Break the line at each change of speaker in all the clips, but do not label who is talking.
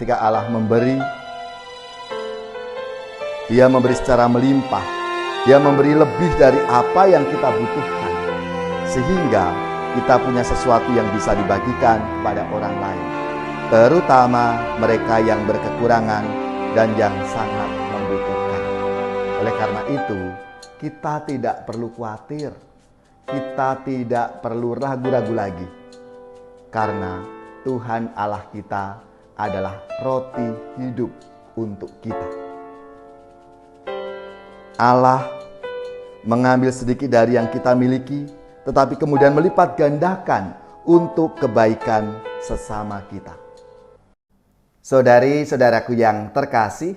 ketika Allah memberi, Dia memberi secara melimpah. Dia memberi lebih dari apa yang kita butuhkan, sehingga kita punya sesuatu yang bisa dibagikan kepada orang lain, terutama mereka yang berkekurangan dan yang sangat membutuhkan. Oleh karena itu, kita tidak perlu khawatir, kita tidak perlu ragu-ragu lagi, karena Tuhan Allah kita adalah roti hidup untuk kita. Allah mengambil sedikit dari yang kita miliki, tetapi kemudian melipat gandakan untuk kebaikan sesama kita. Saudari-saudaraku yang terkasih,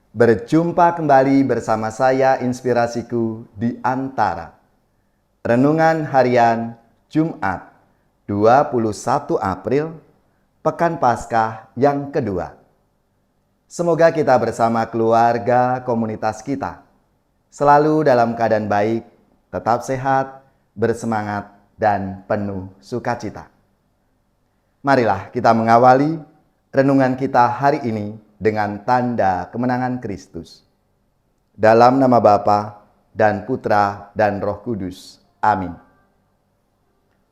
berjumpa kembali bersama saya Inspirasiku di Antara. Renungan harian Jumat 21 April, Pekan Paskah yang kedua. Semoga kita bersama keluarga komunitas kita selalu dalam keadaan baik, tetap sehat, bersemangat, dan penuh sukacita. Marilah kita mengawali renungan kita hari ini dengan tanda kemenangan Kristus. Dalam nama Bapa dan Putra dan Roh Kudus. Amin.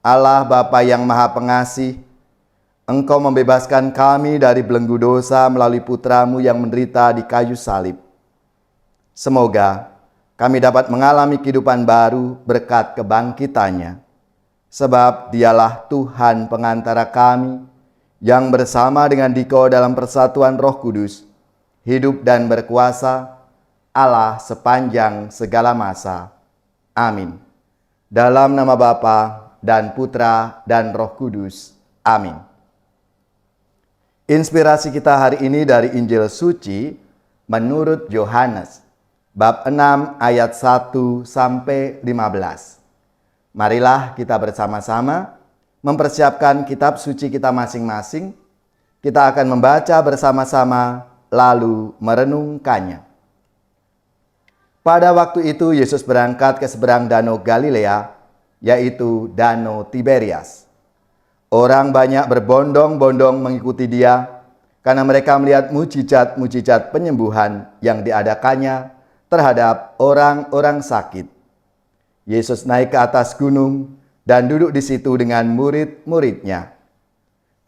Allah Bapa yang Maha Pengasih, Engkau membebaskan kami dari belenggu dosa melalui Putra-Mu yang menderita di kayu salib. Semoga kami dapat mengalami kehidupan baru berkat kebangkitannya. Sebab Dialah Tuhan pengantara kami, yang bersama dengan Dikau dalam persatuan Roh Kudus, hidup dan berkuasa, Allah sepanjang segala masa. Amin. Dalam nama Bapa dan Putra dan Roh Kudus. Amin. Inspirasi kita hari ini dari Injil Suci menurut Yohanes, bab 6 ayat 1 sampai 15. Marilah kita bersama-sama mempersiapkan kitab suci kita masing-masing. Kita akan membaca bersama-sama lalu merenungkannya. Pada waktu itu Yesus berangkat ke seberang danau Galilea, yaitu Danau Tiberias. Orang banyak berbondong-bondong mengikuti Dia karena mereka melihat mujizat-mujizat penyembuhan yang diadakannya terhadap orang-orang sakit. Yesus naik ke atas gunung dan duduk di situ dengan murid-muridnya.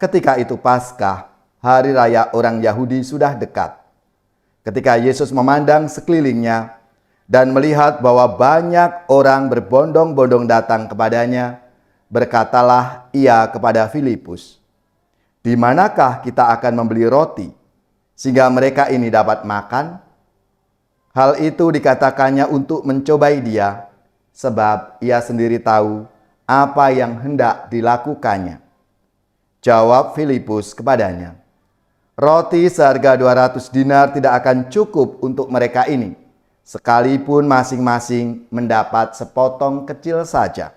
Ketika itu Paskah, hari raya orang Yahudi, sudah dekat. Ketika Yesus memandang sekelilingnya dan melihat bahwa banyak orang berbondong-bondong datang kepadanya, berkatalah Ia kepada Filipus, "Di manakah kita akan membeli roti sehingga mereka ini dapat makan?" Hal itu dikatakannya untuk mencobai Dia, sebab Ia sendiri tahu apa yang hendak dilakukannya. Jawab Filipus kepadanya, "Roti seharga 200 dinar tidak akan cukup untuk mereka ini, sekalipun masing-masing mendapat sepotong kecil saja."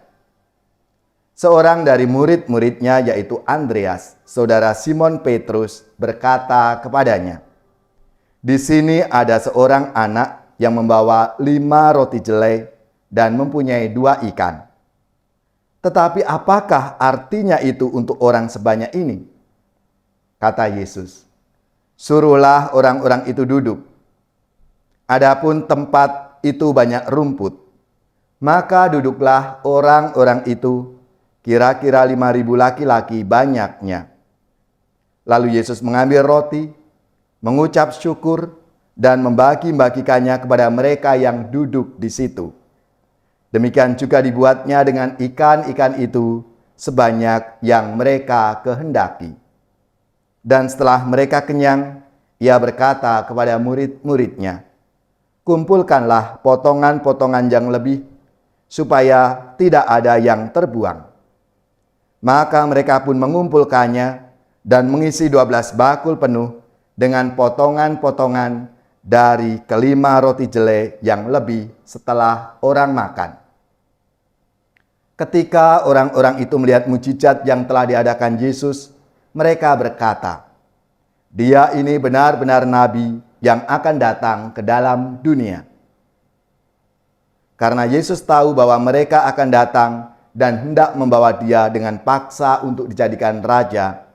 Seorang dari murid-muridnya, yaitu Andreas, saudara Simon Petrus, berkata kepadanya, "Di sini ada seorang anak yang membawa 5 roti jelai dan mempunyai 2 ikan. Tetapi apakah artinya itu untuk orang sebanyak ini?" Kata Yesus, "Suruhlah orang-orang itu duduk. Adapun tempat itu banyak rumput, maka duduklah orang-orang itu, kira-kira 5.000 laki-laki banyaknya." Lalu Yesus mengambil roti, mengucap syukur, dan membagi-bagikannya kepada mereka yang duduk di situ. Demikian juga dibuatnya dengan ikan-ikan itu sebanyak yang mereka kehendaki. Dan setelah mereka kenyang, Ia berkata kepada murid-muridnya, "Kumpulkanlah potongan-potongan yang lebih, supaya tidak ada yang terbuang." Maka mereka pun mengumpulkannya dan mengisi 12 bakul penuh dengan potongan-potongan dari kelima roti jelai yang lebih setelah orang makan. Ketika orang-orang itu melihat mujizat yang telah diadakan Yesus, mereka berkata, "Dia ini benar-benar nabi yang akan datang ke dalam dunia." Karena Yesus tahu bahwa mereka akan datang dan hendak membawa Dia dengan paksa untuk dijadikan raja,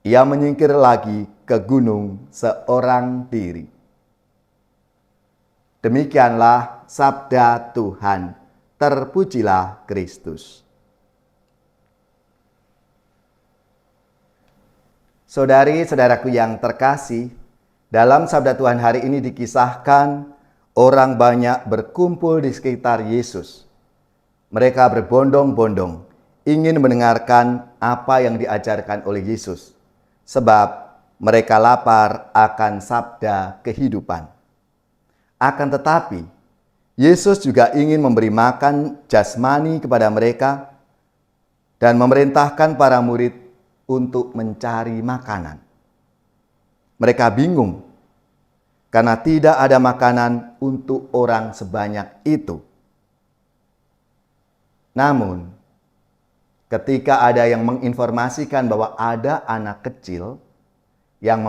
Ia menyingkir lagi ke gunung seorang diri. Demikianlah sabda Tuhan. Terpujilah Kristus. Saudari-saudaraku yang terkasih, dalam sabda Tuhan hari ini dikisahkan orang banyak berkumpul di sekitar Yesus. Mereka berbondong-bondong ingin mendengarkan apa yang diajarkan oleh Yesus, sebab mereka lapar akan sabda kehidupan. Akan tetapi, Yesus juga ingin memberi makan jasmani kepada mereka dan memerintahkan para murid untuk mencari makanan. Mereka bingung karena tidak ada makanan untuk orang sebanyak itu. Namun, ketika ada yang menginformasikan bahwa ada anak kecil yang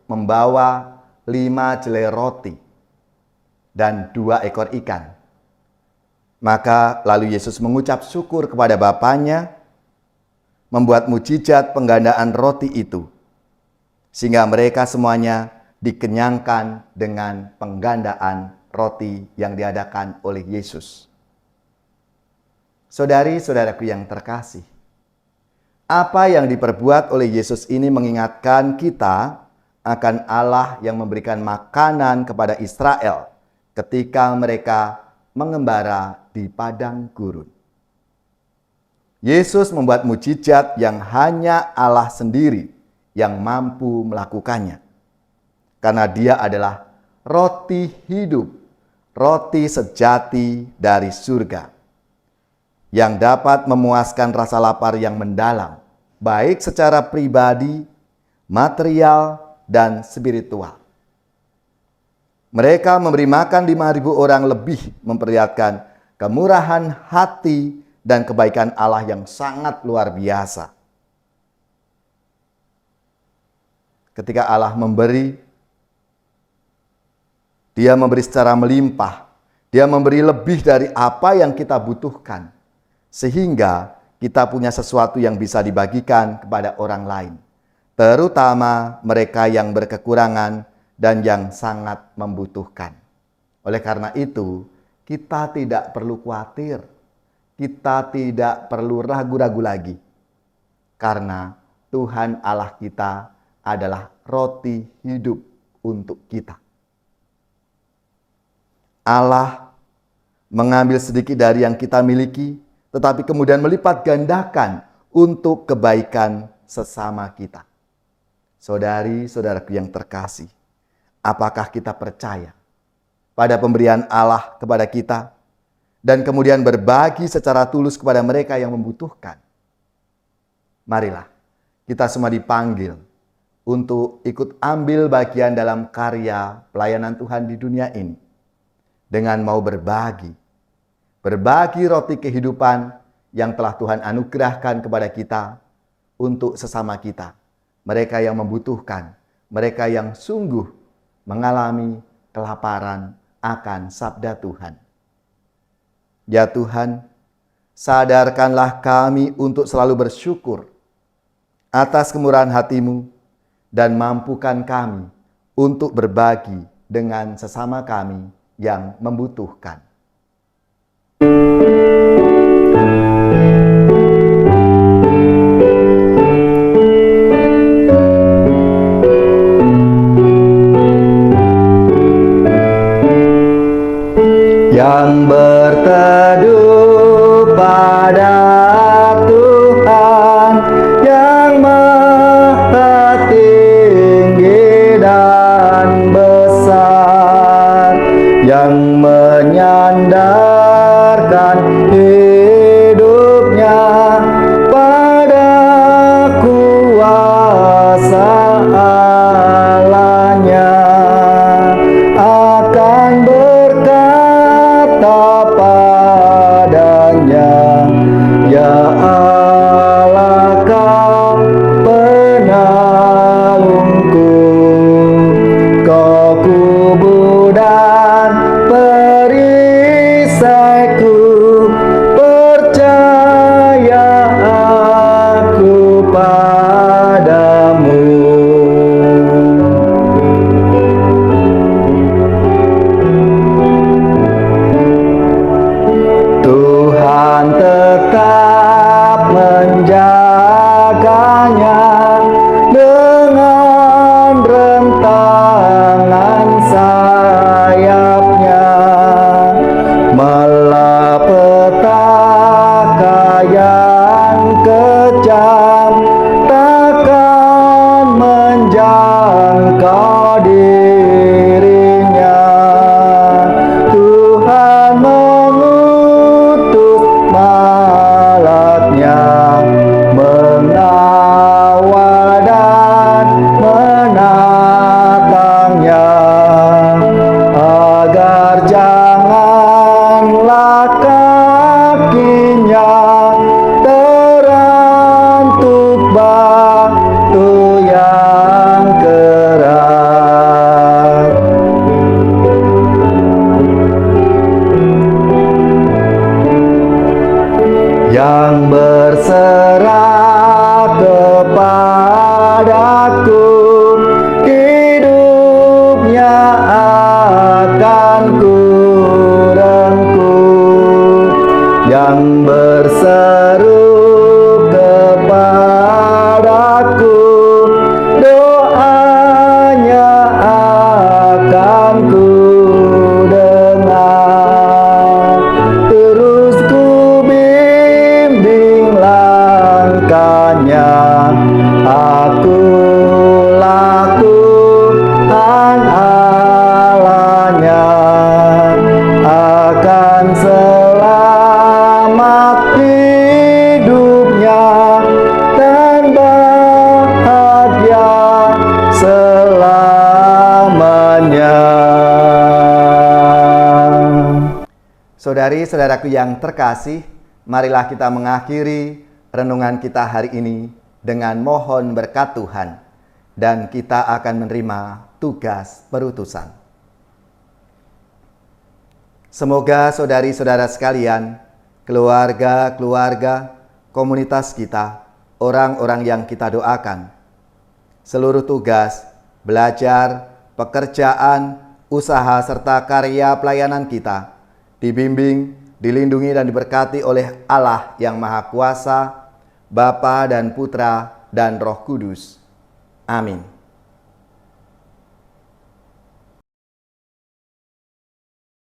membawa 5 jelai roti dan 2 ekor ikan, maka lalu Yesus mengucap syukur kepada Bapanya, membuat mujizat penggandaan roti itu, sehingga mereka semuanya dikenyangkan dengan penggandaan roti yang diadakan oleh Yesus. Saudari-saudaraku yang terkasih, apa yang diperbuat oleh Yesus ini mengingatkan kita akan Allah yang memberikan makanan kepada Israel ketika mereka mengembara di padang gurun. Yesus membuat mujizat yang hanya Allah sendiri yang mampu melakukannya. Karena Dia adalah roti hidup, roti sejati dari surga, yang dapat memuaskan rasa lapar yang mendalam, baik secara pribadi, material, dan spiritual. Mereka memberi makan 5.000 orang lebih, memperlihatkan kemurahan hati dan kebaikan Allah yang sangat luar biasa. Ketika Allah memberi, Dia memberi secara melimpah. Dia memberi lebih dari apa yang kita butuhkan, sehingga kita punya sesuatu yang bisa dibagikan kepada orang lain, terutama mereka yang berkekurangan dan yang sangat membutuhkan. Oleh karena itu, kita tidak perlu khawatir. Kita tidak perlu ragu-ragu lagi, karena Tuhan Allah kita adalah roti hidup untuk kita. Allah mengambil sedikit dari yang kita miliki, tetapi kemudian melipat gandakan untuk kebaikan sesama kita. Saudari-saudaraku yang terkasih, apakah kita percaya pada pemberian Allah kepada kita dan kemudian berbagi secara tulus kepada mereka yang membutuhkan? Marilah kita semua dipanggil untuk ikut ambil bagian dalam karya pelayanan Tuhan di dunia ini dengan mau berbagi roti kehidupan yang telah Tuhan anugerahkan kepada kita untuk sesama kita, mereka yang membutuhkan, mereka yang sungguh mengalami kelaparan akan sabda Tuhan. Ya Tuhan, sadarkanlah kami untuk selalu bersyukur atas kemurahan Hati-Mu dan mampukan kami untuk berbagi dengan sesama kami yang membutuhkan. Yang berteduh pada Tuhan yang maha tinggi dan besar, yang menyandarkan hidupnya pada kuasa Allah-Nya, akan berkata padanya, ya Allah, Kau penanggung, Kau kubu dan perisai Terjanganlah kakinya terantuk batu yang keras. Yang berserah kepadaku, hidupnya akan kurengkuh. Yang berseru kepadaku, doanya akan kudengar. Terus ku bimbing langkahnya, akulah Tuhan Allahnya, akan selamat hidupnya dan bahagia selamanya. Saudari-saudaraku yang terkasih, marilah kita mengakhiri renungan kita hari ini dengan mohon berkat Tuhan, dan kita akan menerima tugas perutusan. Semoga saudari-saudara sekalian, keluarga-keluarga, komunitas kita, orang-orang yang kita doakan, seluruh tugas, belajar, pekerjaan, usaha, serta karya pelayanan kita dibimbing, dilindungi, dan diberkati oleh Allah yang Maha Kuasa, Bapa dan Putra dan Roh Kudus. Amin.